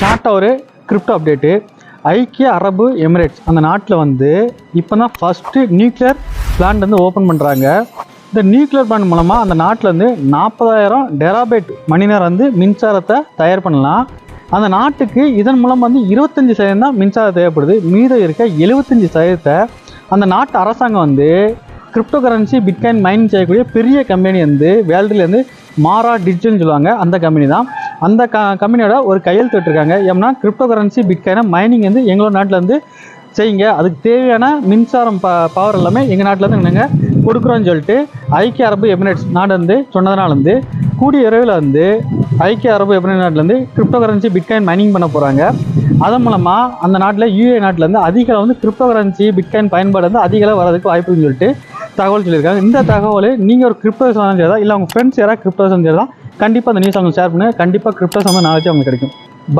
ஷார்ட்டாக ஒரு crypto update. ஐக்கிய அரபு எமிரேட்ஸ் அந்த நாட்டில் வந்து இப்போ தான் ஃபஸ்ட்டு நியூக்ளியர் பிளான்ட் வந்து ஓப்பன் பண்ணுறாங்க. இந்த நியூக்ளியர் பிளான்ட் மூலமாக அந்த நாட்டில் வந்து 40,000 டெராபைட் மணி நேரம் வந்து மின்சாரத்தை தயார் பண்ணலாம். அந்த நாட்டுக்கு இதன் மூலம் வந்து 25% தான் மின்சாரம் தேவைப்படுது. மீதம் இருக்க 75% அந்த நாட்டு அரசாங்கம் வந்து கிரிப்டோ கரன்சி பிட்காயின் மைனிங் செய்யக்கூடிய பெரிய கம்பெனி வந்து வேர்ல்டுலேருந்து மாரா டிஜிட்டல்னு சொல்லுவாங்க. அந்த கம்பெனி தான். அந்த கம்பெனியோட ஒரு கையெழுத்து விட்டுருக்காங்க. ஏன்னா கிரிப்டோ கரன்சி பிட்காயினை மைனிங் வந்து எங்களோட நாட்டில் வந்து செய்யுங்க, அதுக்கு தேவையான மின்சாரம் பவர் எல்லாமே எங்கள் நாட்டிலேருந்து நாங்கள் கொடுக்குறோன்னு சொல்லிட்டு ஐக்கிய அரபு எமிரேட்ஸ் நாடு வந்து சொன்னதுனால வந்து கூடிய விரைவில் வந்து ஐக்கிய அரபு எமிரேட் நாட்டிலேருந்து கிரிப்டோ கரன்சி பிட்காயின் மைனிங் பண்ண போகிறாங்க. அதன் மூலமாக அந்த நாட்டில் யூஏ நாட்டில் வந்து அதிக வந்து கிரிப்டோ கரன்சி பிட்காயின் பயன்பாடு வந்து அதிக வரதுக்கு வாய்ப்புன்னு சொல்லிட்டு தகவல் சொல்லியிருக்காங்க. இந்த தகவல் நீங்கள் ஒரு கிரிப்டோ சம்பந்தம் செய்யறதா இல்லை உங்கள் ஃப்ரெண்ட்ஸ் யாராவது கிரிப்டோ சம்பந்தம் செய்யறதா கண்டிப்பாக அந்த நியூஸ் அவங்க ஷேர் பண்ணுங்கள். கண்டிப்பாக கிரிப்டோ சம்பந்தம் நாளைக்கு அவங்களுக்கு கிடைக்கும்.